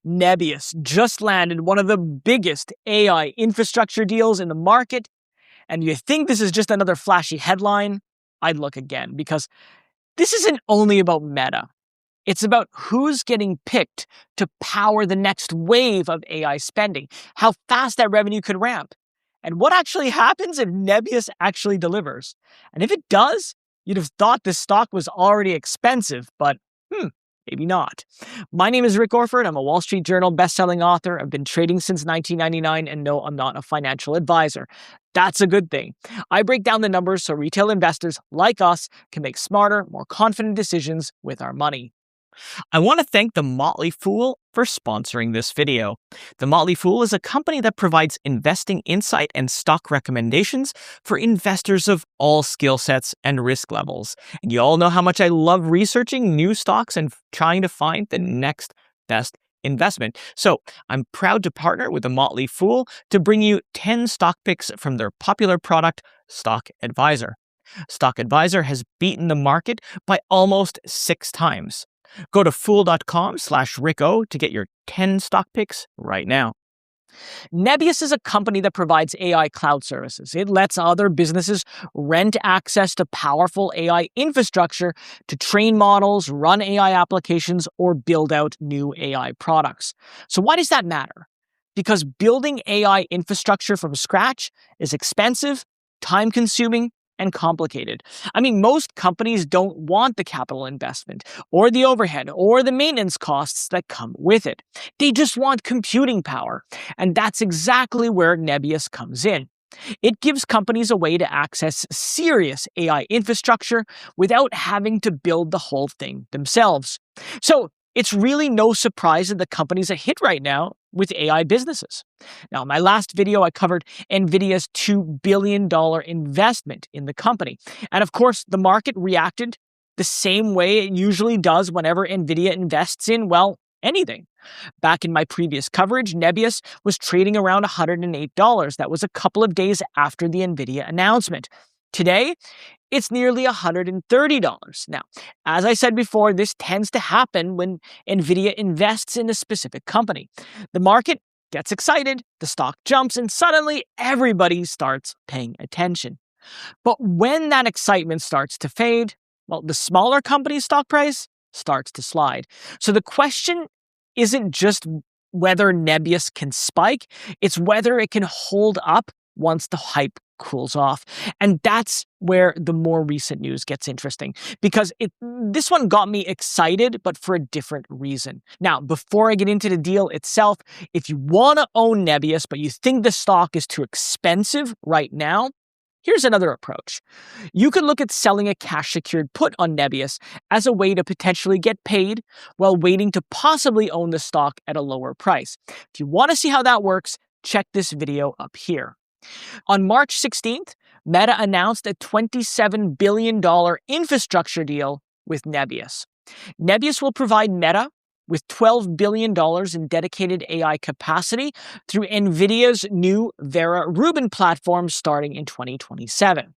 Nebius just landed one of the biggest AI infrastructure deals in the market, and you think this is just another flashy headline? I'd look again, because this isn't only about Meta. It's about who's getting picked to power the next wave of AI spending, how fast that revenue could ramp, and what actually happens if Nebius actually delivers. And if it does, you'd have thought this stock was already expensive, but maybe not. My name is Rick Orford. I'm a Wall Street Journal bestselling author. I've been trading since 1999, and no, I'm not a financial advisor. That's a good thing. I break down the numbers so retail investors like us can make smarter, more confident decisions with our money. I want to thank The Motley Fool for sponsoring this video. The Motley Fool is a company that provides investing insight and stock recommendations for investors of all skill sets and risk levels. And you all know how much I love researching new stocks and trying to find the next best investment. So I'm proud to partner with The Motley Fool to bring you 10 stock picks from their popular product, Stock Advisor. Stock Advisor has beaten the market by almost 6 times. Go to fool.com/RickO to get your 10 stock picks right now. Nebius is a company that provides AI cloud services. It lets other businesses rent access to powerful AI infrastructure to train models, run AI applications, or build out new AI products. So why does that matter? Because building AI infrastructure from scratch is expensive, time-consuming, and complicated. I mean, most companies don't want the capital investment, or the overhead, or the maintenance costs that come with it. They just want computing power. And that's exactly where Nebius comes in. It gives companies a way to access serious AI infrastructure without having to build the whole thing themselves. So it's really no surprise that the company's a hit right now with AI businesses. Now, in my last video, I covered Nvidia's $2 billion investment in the company. And of course, the market reacted the same way it usually does whenever Nvidia invests in, well, anything. Back in my previous coverage, Nebius was trading around $108. That was a couple of days after the Nvidia announcement. Today, it's nearly $130. Now, as I said before, this tends to happen when Nvidia invests in a specific company. The market gets excited, the stock jumps, and suddenly everybody starts paying attention. But when that excitement starts to fade, well, the smaller company's stock price starts to slide. So the question isn't just whether Nebius can spike, it's whether it can hold up once the hype cools off. And that's where the more recent news gets interesting, because this one got me excited, but for a different reason. Now, before I get into the deal itself, if you want to own Nebius, but you think the stock is too expensive right now, here's another approach. You could look at selling a cash-secured put on Nebius as a way to potentially get paid while waiting to possibly own the stock at a lower price. If you want to see how that works, check this video up here. On March 16th, Meta announced a $27 billion infrastructure deal with Nebius. Nebius will provide Meta with $12 billion in dedicated AI capacity through Nvidia's new Vera Rubin platform starting in 2027.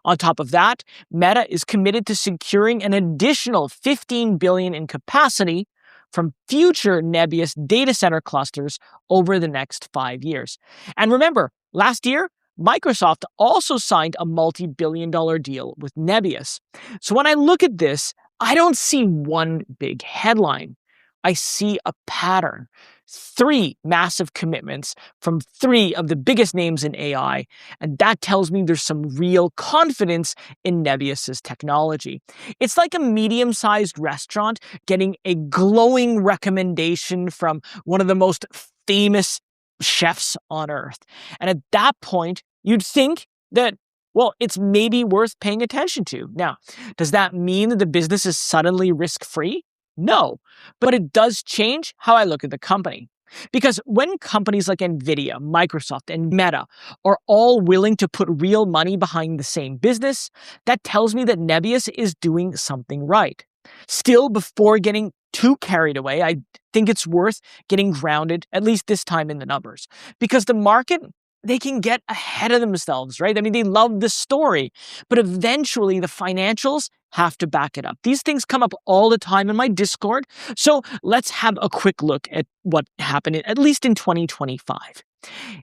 On top of that, Meta is committed to securing an additional $15 billion in capacity from future Nebius data center clusters over the next 5 years. And remember, last year, Microsoft also signed a multi-billion-dollar deal with Nebius. So when I look at this, I don't see one big headline. I see a pattern. 3 massive commitments from 3 of the biggest names in AI, and that tells me there's some real confidence in Nebius's technology. It's like a medium-sized restaurant getting a glowing recommendation from one of the most famous chefs on earth. And at that point, you'd think that, well, it's maybe worth paying attention to. Now, does that mean that the business is suddenly risk-free? No, but it does change how I look at the company. Because when companies like Nvidia, Microsoft, and Meta are all willing to put real money behind the same business, that tells me that Nebius is doing something right. Still, before getting too carried away, I think it's worth getting grounded, at least this time in the numbers. Because the market they can get ahead of themselves, right? I mean, they love the story, but eventually the financials have to back it up. These things come up all the time in my Discord. So let's have a quick look at what happened, at least in 2025.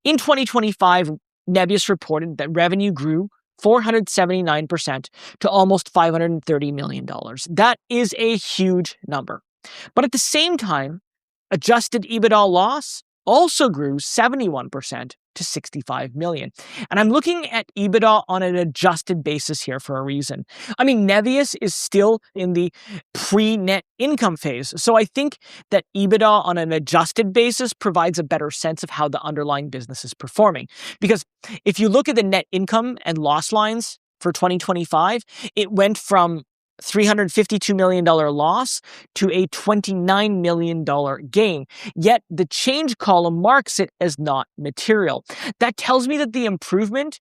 In 2025, Nebius reported that revenue grew 479% to almost $530 million. That is a huge number. But at the same time, adjusted EBITDA loss also grew 71% to 65 million. And I'm looking at EBITDA on an adjusted basis here for a reason. I mean, Nebius is still in the pre-net income phase. So I think that EBITDA on an adjusted basis provides a better sense of how the underlying business is performing. Because if you look at the net income and loss lines for 2025, it went from $352 million loss to a $29 million gain. Yet the change column marks it as not material. That tells me that the improvement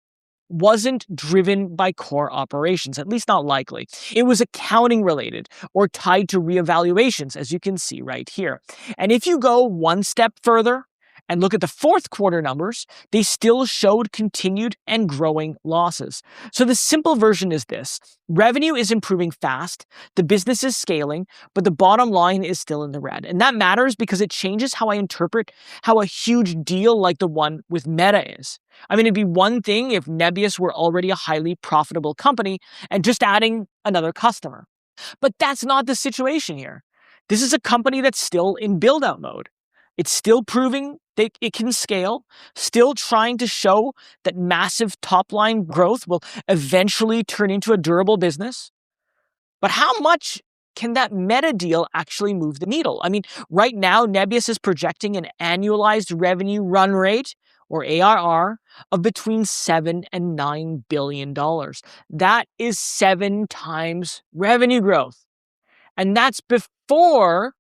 wasn't driven by core operations, at least not likely. It was accounting related or tied to reevaluations, as you can see right here. And if you go one step further and look at the fourth quarter numbers, they still showed continued and growing losses. So the simple version is this: revenue is improving fast, the business is scaling, but the bottom line is still in the red. And that matters because it changes how I interpret how a huge deal like the one with Meta is. I mean, it'd be one thing if Nebius were already a highly profitable company and just adding another customer. But that's not the situation here. This is a company that's still in build-out mode. It's still proving that it can scale, still trying to show that massive top-line growth will eventually turn into a durable business. But how much can that Meta deal actually move the needle? I mean, right now, Nebius is projecting an annualized revenue run rate, or ARR, of between $7 and $9 billion. That is 7 times revenue growth. And that's before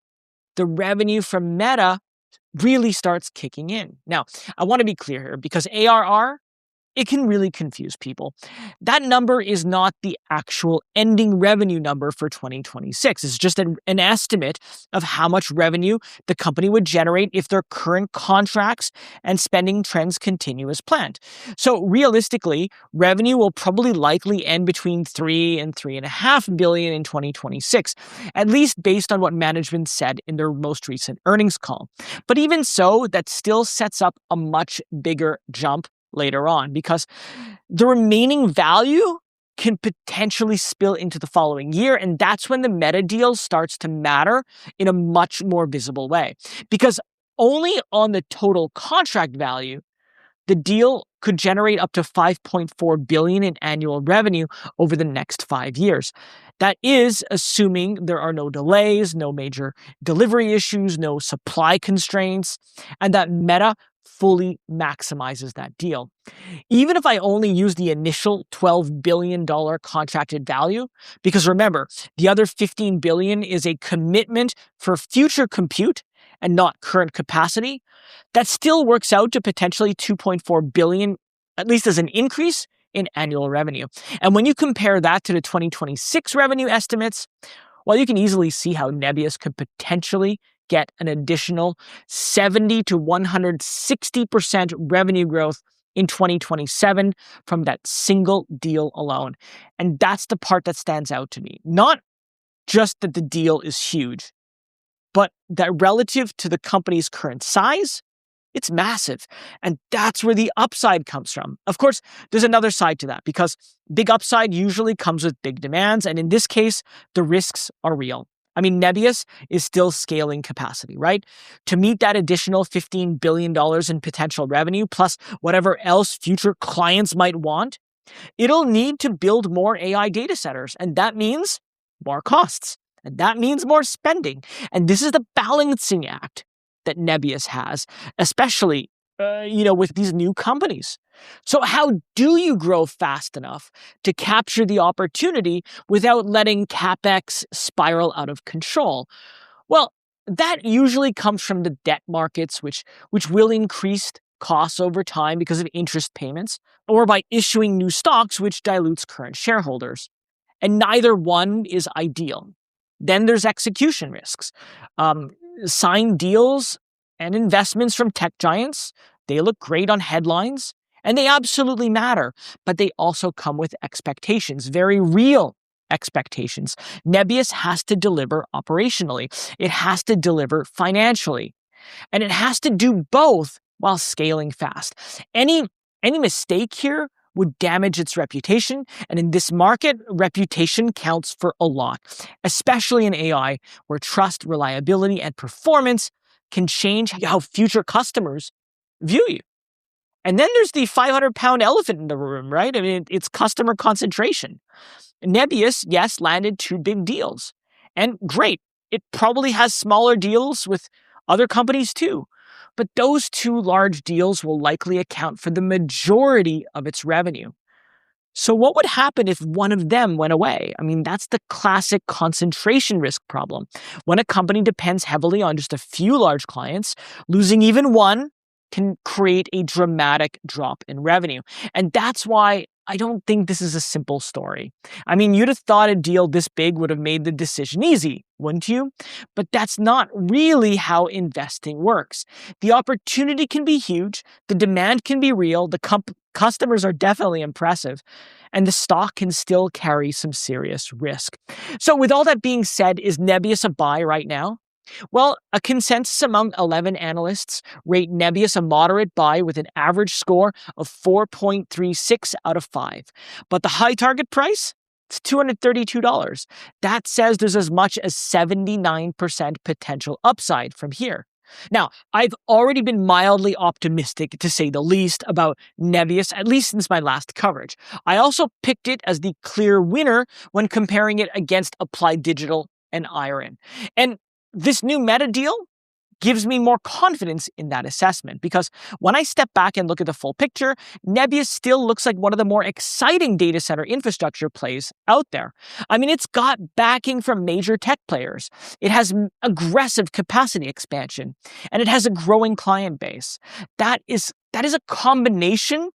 the revenue from Meta really starts kicking in. Now, I want to be clear here because ARR, it can really confuse people. That number is not the actual ending revenue number for 2026. It's just an estimate of how much revenue the company would generate if their current contracts and spending trends continue as planned. So realistically, revenue will probably likely end between 3 and 3.5 billion in 2026, at least based on what management said in their most recent earnings call. But even so, that still sets up a much bigger jump later on, because the remaining value can potentially spill into the following year, and that's when the Meta deal starts to matter in a much more visible way. Because only on the total contract value, the deal could generate up to 5.4 billion in annual revenue over the next 5 years. That is assuming there are no delays, no major delivery issues, no supply constraints, and that Meta fully maximizes that deal. Even if I only use the initial $12 billion contracted value, because remember, the other $15 billion is a commitment for future compute and not current capacity, that still works out to potentially $2.4 billion, at least as an increase in annual revenue. And when you compare that to the 2026 revenue estimates, well, you can easily see how Nebius could potentially get an additional 70 to 160% revenue growth in 2027 from that single deal alone. And that's the part that stands out to me. Not just that the deal is huge, but that relative to the company's current size, it's massive. And that's where the upside comes from. Of course, there's another side to that, because big upside usually comes with big demands. And in this case, the risks are real. I mean, Nebius is still scaling capacity, right? To meet that additional $15 billion in potential revenue, plus whatever else future clients might want, it'll need to build more AI data centers. And that means more costs. And that means more spending. And this is the balancing act that Nebius has, especially, with these new companies. So how do you grow fast enough to capture the opportunity without letting CapEx spiral out of control? Well, that usually comes from the debt markets, which will increase costs over time because of interest payments, or by issuing new stocks, which dilutes current shareholders. And neither one is ideal. Then there's execution risks. Signed deals and investments from tech giants, they look great on headlines, And they absolutely matter, but they also come with expectations, very real expectations. Nebius has to deliver operationally. It has to deliver financially. And it has to do both while scaling fast. Any mistake here would damage its reputation. And in this market, reputation counts for a lot, especially in AI, where trust, reliability, and performance can change how future customers view you. And then there's the 500-pound elephant in the room, right? I mean, it's customer concentration. Nebius, yes, landed 2 big deals. And great, it probably has smaller deals with other companies too. But those 2 large deals will likely account for the majority of its revenue. So what would happen if one of them went away? I mean, that's the classic concentration risk problem. When a company depends heavily on just a few large clients, losing even one can create a dramatic drop in revenue. And that's why I don't think this is a simple story. I mean, you'd have thought a deal this big would have made the decision easy, wouldn't you? But that's not really how investing works. The opportunity can be huge, the demand can be real, the customers are definitely impressive, and the stock can still carry some serious risk. So with all that being said, is Nebius a buy right now? Well, a consensus among 11 analysts rate Nebius a moderate buy with an average score of 4.36 out of 5. But the high target price? It's $232. That says there's as much as 79% potential upside from here. Now, I've already been mildly optimistic, to say the least, about Nebius, at least since my last coverage. I also picked it as the clear winner when comparing it against Applied Digital and Iron. And this new Meta deal gives me more confidence in that assessment, because when I step back and look at the full picture, Nebius still looks like one of the more exciting data center infrastructure plays out there. I mean, it's got backing from major tech players. It has aggressive capacity expansion, and it has a growing client base. That is a combination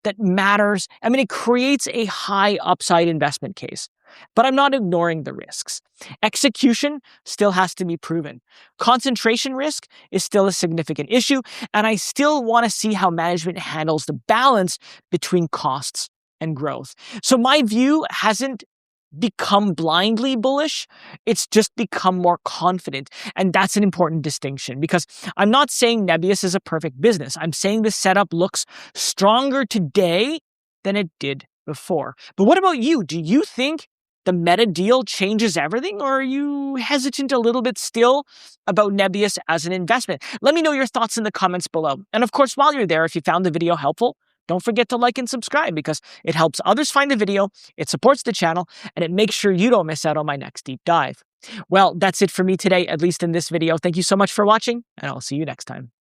that matters. I mean, it creates a high upside investment case. But I'm not ignoring the risks. Execution still has to be proven. Concentration risk is still a significant issue, and I still want to see how management handles the balance between costs and growth. So my view hasn't become blindly bullish, it's just become more confident. And that's an important distinction, because I'm not saying Nebius is a perfect business. I'm saying the setup looks stronger today than it did before. But what about you? Do you think the Meta deal changes everything, or are you hesitant a little bit still about Nebius as an investment? Let me know your thoughts in the comments below. And of course, while you're there, if you found the video helpful, don't forget to like and subscribe, because it helps others find the video, it supports the channel, and it makes sure you don't miss out on my next deep dive. Well, that's it for me today, at least in this video. Thank you so much for watching, and I'll see you next time.